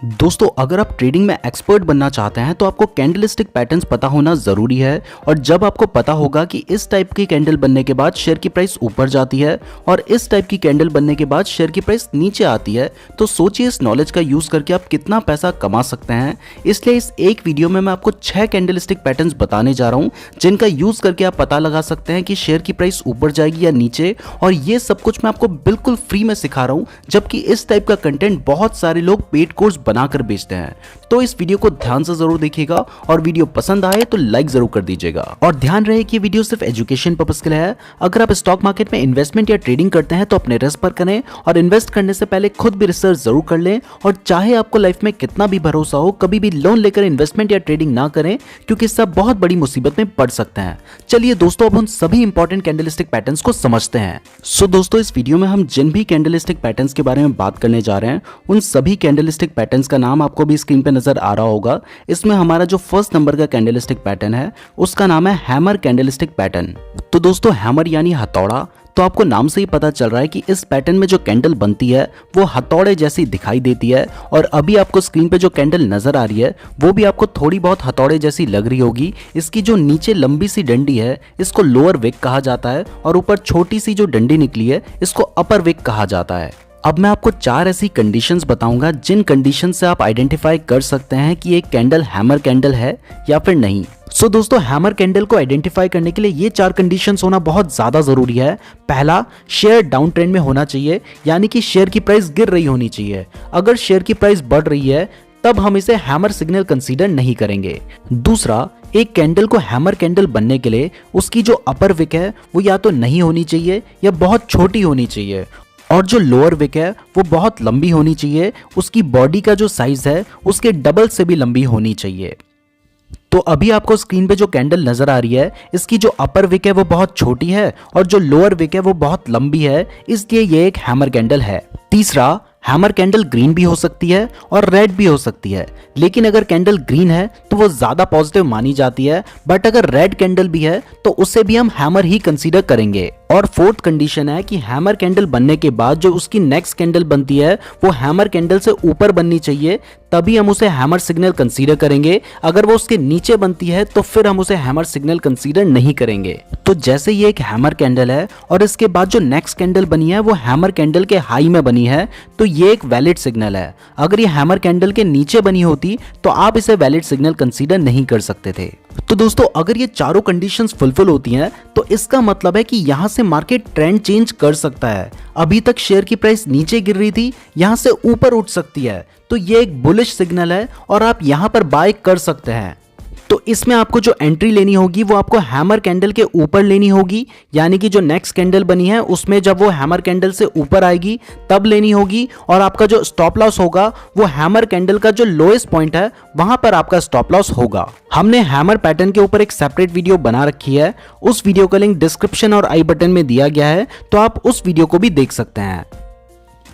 दोस्तों अगर आप ट्रेडिंग में एक्सपर्ट बनना चाहते हैं तो आपको कैंडलस्टिक पैटर्न्स पता होना जरूरी है। और जब आपको पता होगा कि इस टाइप की कैंडल बनने के बाद शेयर की प्राइस ऊपर जाती है और इस टाइप की कैंडल बनने के बाद शेयर की प्राइस नीचे आती है, तो सोचिए इस नॉलेज का यूज करके आप कितना पैसा कमा सकते हैं। इसलिए इस एक वीडियो में मैं आपको 6 कैंडलस्टिक पैटर्न्स बताने जा रहा हूं जिनका यूज करके आप पता लगा सकते हैं कि शेयर की प्राइस ऊपर जाएगी या नीचे। और ये सब कुछ मैं आपको बिल्कुल फ्री में सिखा रहा हूं, जबकि इस टाइप का कंटेंट बहुत सारे लोग पेड कोर्स बनाकर बेचते हैं। तो इस वीडियो को ध्यान से जरूर देखिएगा और वीडियो पसंद आए तो लाइक जरूर कर दीजिएगा। और ध्यान रहे कि ये वीडियो सिर्फ एजुकेशन पर्पस के लिए है। अगर आप स्टॉक मार्केट में इन्वेस्टमेंट या ट्रेडिंग करते हैं तो अपने रिस्क पर करें और इन्वेस्ट करने से पहले खुद भी रिसर्च जरूर कर लें। और चाहे आपको लाइफ में कितना भी भरोसा हो, कभी भी लोन लेकर इन्वेस्टमेंट या ट्रेडिंग ना करें, क्योंकि इससे आप बहुत बड़ी मुसीबत में पड़ सकते हैं। चलिए दोस्तों, अब हम सभी इंपॉर्टेंट कैंडलस्टिक पैटर्न्स को समझते हैं। सो दोस्तों, इस वीडियो में हम जिन भी कैंडलस्टिक पैटर्न्स के बारे में बात करने जा रहे हैं, उन सभी कैंडलस्टिक पैटर्न्स का नाम आपको भी स्क्रीन पे नजर आ रहा होगा। इसमें हमारा जो फर्स्ट नंबर का कैंडलस्टिक पैटर्न है उसका नाम है हैमर कैंडलस्टिक पैटर्न। तो दोस्तों, हैमर यानी हथौड़ा, तो आपको नाम से ही पता चल रहा है कि इस पैटर्न में जो कैंडल बनती है वो हथौड़े जैसी दिखाई देती है। और अभी आपको स्क्रीन पे जो कैंडल नजर आ रही है वो भी आपको थोड़ी बहुत हथौड़े जैसी लग रही होगी। इसकी जो नीचे लंबी सी डंडी है इसको लोअर विक कहा जाता है और ऊपर छोटी सी जो डंडी निकली है इसको अपर विक कहा जाता है। अब मैं आपको 4 ऐसी कंडीशंस बताऊंगा जिन कंडीशन से आप आइडेंटिफाई कर सकते हैं कि एक कैंडल हैमर कैंडल है या फिर नहीं। सो दोस्तों, हैमर कैंडल को आइडेंटिफाई करने के लिए ये 4 कंडीशंस होना बहुत ज्यादा जरूरी है। पहला, शेयर डाउन ट्रेंड में होना चाहिए, यानी कि शेयर की प्राइस गिर रही होनी चाहिए। अगर शेयर की प्राइस बढ़ रही है तब हम इसे हैमर सिग्नल कंसीडर नहीं करेंगे। दूसरा, एक कैंडल को हैमर कैंडल बनने के लिए उसकी जो अपर विक है वो या तो नहीं होनी चाहिए या बहुत छोटी होनी चाहिए, और जो लोअर विक है वो बहुत लंबी होनी चाहिए। उसकी बॉडी का जो साइज है उसके डबल से भी लंबी होनी चाहिए। तो अभी आपको स्क्रीन पे जो कैंडल नजर आ रही है इसकी जो अपर विक है वो बहुत छोटी है और जो लोअर विक है वो बहुत लंबी है, इसलिए ये एक हैमर कैंडल है। तीसरा, हैमर कैंडल ग्रीन भी हो सकती है और रेड भी हो सकती है, लेकिन अगर कैंडल ग्रीन है तो वो ज्यादा पॉजिटिव मानी जाती है, बट अगर रेड कैंडल भी है तो उसे भी हम हैमर ही कंसीडर करेंगे। और फोर्थ कंडीशन है कि हैमर कैंडल बनने के बाद जो उसकी नेक्स्ट कैंडल बनती है वो हैमर कैंडल से ऊपर बननी चाहिए, तभी हम उसे हैमर सिग्नल कंसीडर करेंगे। अगर वो उसके नीचे बनती है तो फिर हम उसे हैमर सिग्नल कंसीडर नहीं करेंगे। तो जैसे ये एक हैमर कैंडल है और इसके बाद जो नेक्स्ट कैंडल बनी है वो हैमर कैंडल के हाई में बनी है, तो ये एक वैलिड सिग्नल है। अगर ये हैमर कैंडल के नीचे बनी होती तो आप इसे वैलिड सिग्नल कंसीडर नहीं कर सकते थे। तो दोस्तों, अगर ये चारों कंडीशंस फुलफिल होती हैं तो इसका मतलब है कि यहां से मार्केट ट्रेंड चेंज कर सकता है। अभी तक शेयर की प्राइस नीचे गिर रही थी, यहां से ऊपर उठ सकती है, तो ये एक बुलिश सिग्नल है और आप यहां पर बाय कर सकते हैं। तो इसमें आपको जो एंट्री लेनी होगी वो आपको हैमर कैंडल के ऊपर लेनी होगी, यानी कि जो नेक्स्ट कैंडल बनी है उसमें जब वो हैमर कैंडल से ऊपर आएगी तब लेनी होगी। और आपका जो स्टॉप लॉस होगा वो हैमर कैंडल का जो लोएस्ट पॉइंट है वहां पर आपका स्टॉप लॉस होगा। हमने हैमर पैटर्न के ऊपर एक सेपरेट वीडियो बना रखी है, उस वीडियो का लिंक डिस्क्रिप्शन और आई बटन में दिया गया है, तो आप उस वीडियो को भी देख सकते हैं।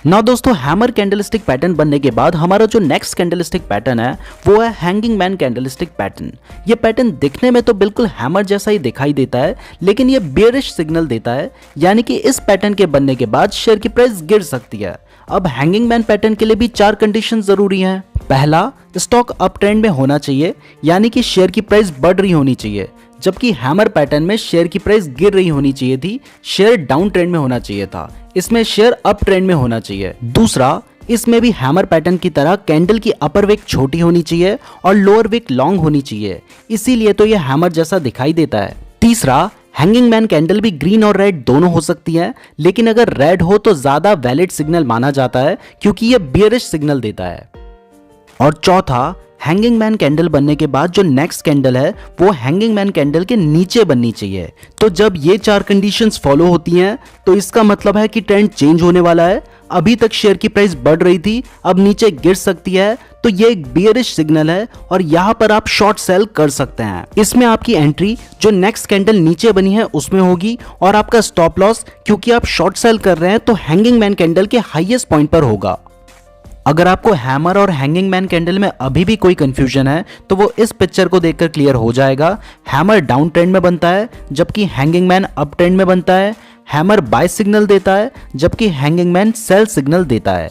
ना दोस्तों, हैमर कैंडलस्टिक पैटर्न बनने के बाद हमारा जो नेक्स्ट कैंडलस्टिक पैटर्न है वो है हैंगिंग मैन कैंडलस्टिक पैटर्न। ये पैटर्न दिखने में तो बिल्कुल हैमर जैसा ही दिखाई देता है, लेकिन ये बेयरिश सिग्नल देता है, यानी कि इस पैटर्न के बनने के बाद शेयर की प्राइस गिर सकती है। अब हैंगिंग मैन पैटर्न के लिए भी 4 कंडीशन जरूरी हैं। पहला, स्टॉक अप ट्रेंड में होना चाहिए, यानी कि शेयर की प्राइस बढ़ रही होनी चाहिए, जबकि हैमर पैटर्न में शेयर की प्राइस गिर रही होनी चाहिए थी, शेयर डाउन ट्रेंड में होना चाहिए था। इसमें शेयर अप ट्रेंड में होना चाहिए। दूसरा, इसमें भी हैमर पैटर्न की तरह कैंडल की अपर विक छोटी होनी चाहिए और लोअर विक लॉन्ग होनी चाहिए, इसीलिए तो यह हैमर जैसा दिखाई देता है। तीसरा, हैंगिंग मैन कैंडल भी ग्रीन और रेड दोनों हो सकती है, लेकिन अगर रेड हो तो ज्यादा वैलिड सिग्नल माना जाता है क्योंकि यह बियरिश सिग्नल देता है। और चौथा, हैंगिंग मैन कैंडल बनने के बाद जो नेक्स्ट कैंडल है वो हैंगिंग मैन कैंडल के नीचे बननी चाहिए। तो जब ये 4 कंडीशंस फॉलो होती हैं तो इसका मतलब है कि ट्रेंड चेंज होने वाला है। अभी तक शेयर की प्राइस बढ़ रही थी, अब नीचे गिर सकती है, तो ये एक बियरिश सिग्नल है और यहाँ पर आप शॉर्ट सेल कर सकते हैं। इसमें आपकी एंट्री जो नेक्स्ट कैंडल नीचे बनी है उसमें होगी और आपका स्टॉप लॉस, क्योंकि आप शॉर्ट सेल कर रहे हैं, तो हैंगिंग मैन कैंडल के हाईएस्ट पॉइंट पर होगा। अगर आपको हैमर और हैंगिंग मैन कैंडल में अभी भी कोई कंफ्यूजन है तो वो इस पिक्चर को देखकर क्लियर हो जाएगा। हैमर डाउन ट्रेंड में बनता है जबकि हैंगिंग मैन अप ट्रेंड में बनता है। हैमर बाय सिग्नल देता है जबकि हैंगिंग मैन सेल सिग्नल देता है।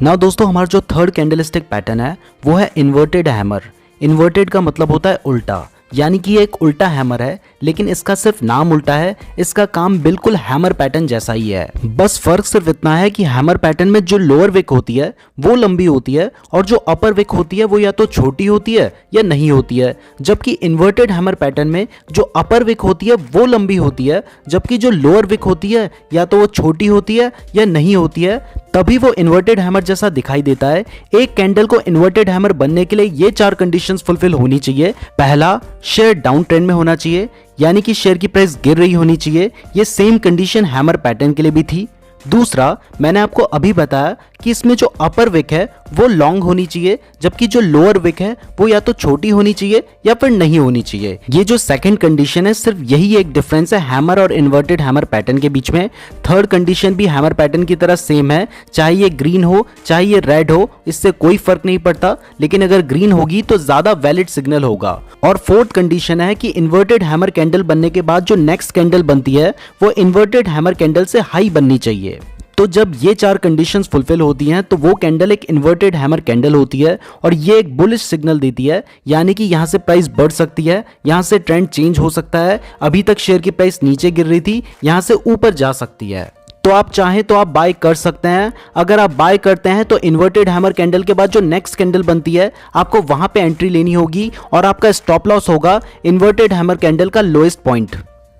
ना दोस्तों, हमारा जो थर्ड कैंडलस्टिक पैटर्न है वो है इन्वर्टेड हैमर। इन्वर्टेड का मतलब होता है उल्टा, यानी कि ये एक उल्टा हैमर है, लेकिन इसका सिर्फ नाम उल्टा है, इसका काम बिल्कुल हैमर पैटर्न जैसा ही है। बस फर्क सिर्फ इतना है कि हैमर पैटर्न में जो लोअर विक होती है वो लंबी होती है और जो अपर विक होती है वो या तो छोटी होती है या नहीं होती है, जबकि इन्वर्टेड हैमर पैटर्न में जो अपर विक होती है वो लंबी होती है, जबकि जो लोअर विक होती है या तो वो छोटी होती है या नहीं होती है, तभी वो इन्वर्टेड हैमर जैसा दिखाई देता है। एक कैंडल को इन्वर्टेड हैमर बनने के लिए ये 4 कंडीशंस फुलफिल होनी चाहिए। पहला, शेयर डाउन ट्रेंड में होना चाहिए, यानी कि शेयर की प्राइस गिर रही होनी चाहिए। ये सेम कंडीशन हैमर पैटर्न के लिए भी थी। दूसरा, मैंने आपको अभी बताया कि इसमें जो अपर विक है वो लॉन्ग होनी चाहिए, जबकि जो लोअर विक है वो या तो छोटी होनी चाहिए या फिर नहीं होनी चाहिए। ये जो सेकंड कंडीशन है, सिर्फ यही एक डिफरेंस है हैमर और इन्वर्टेड हैमर पैटर्न के बीच में। थर्ड कंडीशन भी हैमर पैटर्न की तरह सेम है, चाहे ये ग्रीन हो चाहे ये रेड हो, इससे कोई फर्क नहीं पड़ता, लेकिन अगर ग्रीन होगी तो ज्यादा वैलिड सिग्नल होगा। और फोर्थ कंडीशन है कि इन्वर्टेड हैमर कैंडल बनने के बाद जो नेक्स्ट कैंडल बनती है वो इन्वर्टेड हैमर कैंडल से हाई बननी चाहिए। तो जब ये 4 कंडीशंस फुलफिल होती हैं तो वो कैंडल एक इन्वर्टेड हैमर कैंडल होती है और ये एक बुलिश सिग्नल देती है, यानी कि यहाँ से प्राइस बढ़ सकती है, यहाँ से ट्रेंड चेंज हो सकता है। अभी तक शेयर की प्राइस नीचे गिर रही थी, यहाँ से ऊपर जा सकती है। तो आप चाहें तो आप बाय कर सकते हैं। अगर आप बाय करते हैं तो इन्वर्टेड हैमर कैंडल के बाद जो नेक्स्ट कैंडल बनती है आपको वहां पे एंट्री लेनी होगी और आपका स्टॉप लॉस होगा इन्वर्टेड हैमर कैंडल का लोएस्ट पॉइंट।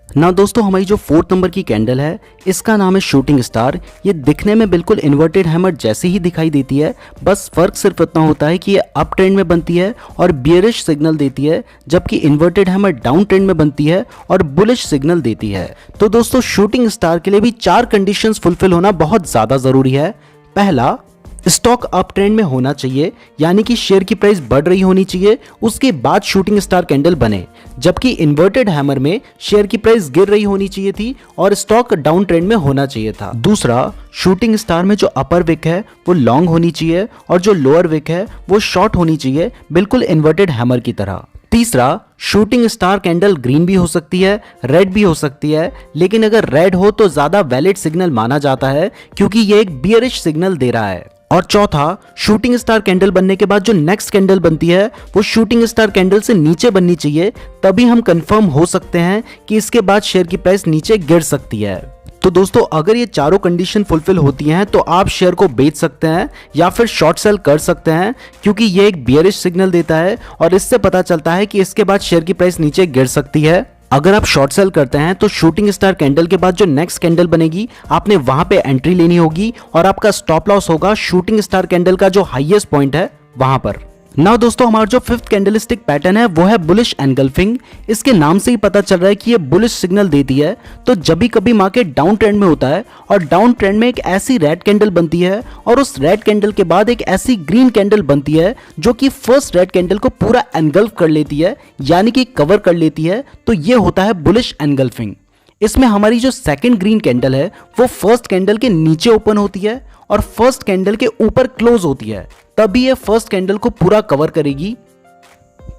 ना दोस्तों, हमारी जो 4th नंबर की कैंडल है इसका नाम है शूटिंग स्टार। ये दिखने में बिल्कुल इन्वर्टेड हैमर जैसी ही दिखाई देती है, बस फर्क सिर्फ इतना होता है कि ये अप ट्रेंड में बनती है और बियरिश सिग्नल देती है, जबकि इन्वर्टेड हैमर डाउन ट्रेंड में बनती है और बुलिश सिग्नल देती है। तो दोस्तों, शूटिंग स्टार के लिए भी 4 कंडीशंस फुलफिल होना बहुत ज्यादा जरूरी है। पहला, स्टॉक अप ट्रेंड में होना चाहिए, यानी कि शेयर की प्राइस बढ़ रही होनी चाहिए, उसके बाद शूटिंग स्टार कैंडल बने, जबकि इन्वर्टेड हैमर में शेयर की प्राइस गिर रही होनी चाहिए थी और स्टॉक डाउन ट्रेंड में होना चाहिए था। दूसरा, शूटिंग स्टार में जो अपर विक है वो लॉन्ग होनी चाहिए और जो लोअर विक है वो शॉर्ट होनी चाहिए, बिल्कुल इन्वर्टेड हैमर की तरह। तीसरा, शूटिंग स्टार कैंडल ग्रीन भी हो सकती है, रेड भी हो सकती है, लेकिन अगर रेड हो तो ज्यादा वैलिड सिग्नल माना जाता है क्योंकि ये एक बियरिश सिग्नल दे रहा है। और चौथा, शूटिंग स्टार कैंडल बनने के बाद जो नेक्स्ट कैंडल बनती है वो शूटिंग स्टार कैंडल से नीचे बननी चाहिए, तभी हम कंफर्म हो सकते हैं कि इसके बाद शेयर की प्राइस नीचे गिर सकती है। तो दोस्तों, अगर ये चारों कंडीशन फुलफिल होती हैं तो आप शेयर को बेच सकते हैं या फिर शॉर्ट सेल कर सकते हैं, क्योंकि ये एक बियरिश सिग्नल देता है और इससे पता चलता है कि इसके बाद शेयर की प्राइस नीचे गिर सकती है। अगर आप शॉर्ट सेल करते हैं तो शूटिंग स्टार कैंडल के बाद जो नेक्स्ट कैंडल बनेगी आपने वहां पे एंट्री लेनी होगी और आपका स्टॉप लॉस होगा शूटिंग स्टार कैंडल का जो हाईएस्ट पॉइंट है वहां पर। नाउ दोस्तों, हमारा जो 5th कैंडलस्टिक पैटर्न है वो है बुलिश एनगल्फिंग। इसके नाम से ही पता चल रहा है कि ये बुलिश सिग्नल देती है। तो जब भी कभी मार्केट डाउन ट्रेंड में होता है और डाउन ट्रेंड में एक ऐसी रेड कैंडल बनती है और उस रेड कैंडल के बाद एक ऐसी ग्रीन कैंडल बनती है जो कि फर्स्ट रेड कैंडल को पूरा एनगल्फ कर लेती है, यानी कि कवर कर लेती है, तो ये होता है बुलिश एनगल्फिंग। इसमें हमारी जो सेकंड ग्रीन कैंडल है वो फर्स्ट कैंडल के नीचे ओपन होती है और फर्स्ट कैंडल के ऊपर क्लोज होती है, तभी ये फर्स्ट कैंडल को पूरा कवर करेगी।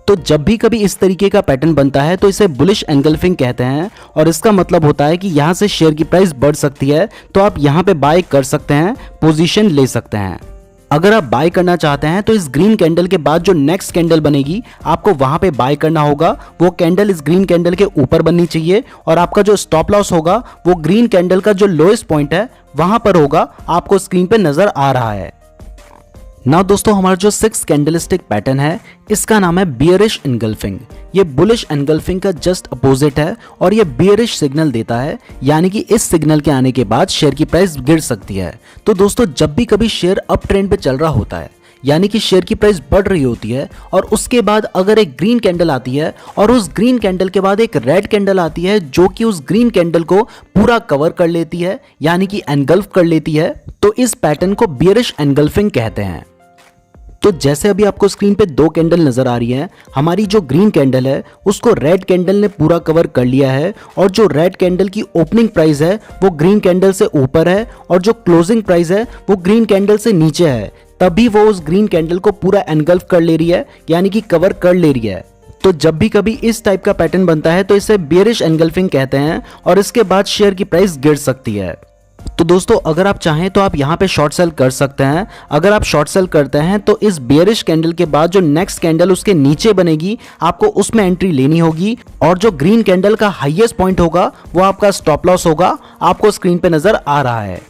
तो जब भी कभी इस तरीके का पैटर्न बनता है तो इसे बुलिश एनगल्फिंग कहते हैं और इसका मतलब होता है कि यहां से शेयर की प्राइस बढ़ सकती है, तो आप यहां पे बाय कर सकते हैं, पोजीशन ले सकते हैं। अगर आप बाय करना चाहते हैं तो इस ग्रीन कैंडल के बाद जो नेक्स्ट कैंडल बनेगी आपको वहां पे बाय करना होगा। वो कैंडल इस ग्रीन कैंडल के ऊपर बननी चाहिए और आपका जो स्टॉप लॉस होगा वो ग्रीन कैंडल का जो लोएस्ट पॉइंट है वहां पर होगा, आपको स्क्रीन पे नजर आ रहा है। नाउ दोस्तों, हमारा जो 6th कैंडलस्टिक पैटर्न है इसका नाम है बियरिश एनगल्फिंग। ये बुलिश एनगल्फिंग का जस्ट अपोजिट है और ये बियरिश सिग्नल देता है, यानी कि इस सिग्नल के आने के बाद शेयर की प्राइस गिर सकती है। तो दोस्तों, जब भी कभी शेयर अप ट्रेंड पे चल रहा होता है, यानी कि शेयर की प्राइस बढ़ रही होती है और उसके बाद अगर एक ग्रीन कैंडल आती है और उस ग्रीन कैंडल के बाद एक रेड कैंडल आती है जो कि उस ग्रीन कैंडल को पूरा कवर कर लेती है, यानी कि एनगल्फ कर लेती है, तो इस पैटर्न को बियरिश एनगल्फिंग कहते हैं। तो जैसे अभी आपको स्क्रीन पे 2 कैंडल नजर आ रही हैं, हमारी जो ग्रीन कैंडल है उसको रेड कैंडल ने पूरा कवर कर लिया है और जो रेड कैंडल की ओपनिंग प्राइस है वो ग्रीन कैंडल से ऊपर है और जो क्लोजिंग प्राइस है वो ग्रीन कैंडल से नीचे है, तभी वो उस ग्रीन कैंडल को पूरा एनगल्फ कर ले रही है, यानी कि कवर कर ले रही है। तो जब भी कभी इस टाइप का पैटर्न बनता है तो इसे बियरिश एनगल्फिंग कहते हैं और इसके बाद शेयर की प्राइस गिर सकती है। तो दोस्तों अगर आप चाहें तो आप यहाँ पे शॉर्ट सेल कर सकते हैं। अगर आप शॉर्ट सेल करते हैं तो इस बेयरिश कैंडल के बाद जो नेक्स्ट कैंडल उसके नीचे बनेगी आपको उसमें एंट्री लेनी होगी, और जो ग्रीन कैंडल का हाईएस्ट पॉइंट होगा वो आपका स्टॉप लॉस होगा, आपको स्क्रीन पे नजर आ रहा है।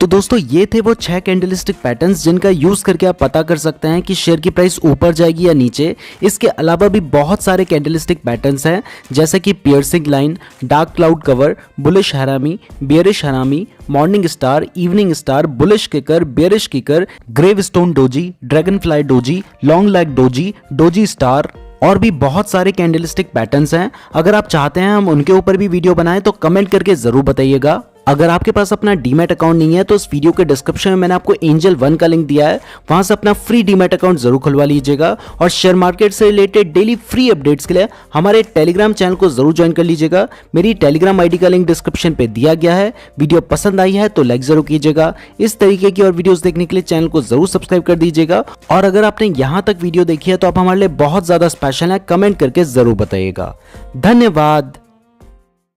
तो दोस्तों ये थे वो 6 कैंडलस्टिक पैटर्न्स जिनका यूज करके आप पता कर सकते हैं कि शेयर की प्राइस ऊपर जाएगी या नीचे। इसके अलावा भी बहुत सारे कैंडलस्टिक पैटर्न्स हैं, जैसे कि piercing line, dark cloud cover, bullish harami, bearish harami, morning star, evening star, bullish kicker, bearish kicker, gravestone doji, dragonfly doji, long leg doji, doji star और भी बहुत सारे कैंडलस्टिक पैटर्न्स हैं। अगर आप चाहते हैं हम उनके ऊपर भी वीडियो बनाएं तो कमेंट करके जरूर बताइएगा। अगर आपके पास अपना डीमैट अकाउंट नहीं है तो इस वीडियो के डिस्क्रिप्शन में मैंने आपको एंजल 1 का लिंक दिया है, वहां से अपना फ्री डीमैट अकाउंट जरूर खुलवा लीजिएगा। और शेयर मार्केट से रिलेटेड डेली फ्री अपडेट्स के लिए हमारे टेलीग्राम चैनल को जरूर ज्वाइन कर लीजिएगा। मेरी टेलीग्राम आईडी का लिंक डिस्क्रिप्शन पे दिया गया है। वीडियो पसंद आई है तो लाइक जरूर कीजिएगा। इस तरीके की और वीडियोस देखने के लिए चैनल को जरूर सब्सक्राइब कर दीजिएगा। और अगर आपने यहाँ तक वीडियो देखी है तो आप हमारे लिए बहुत ज्यादा स्पेशल है, कमेंट करके जरूर बताइएगा। धन्यवाद।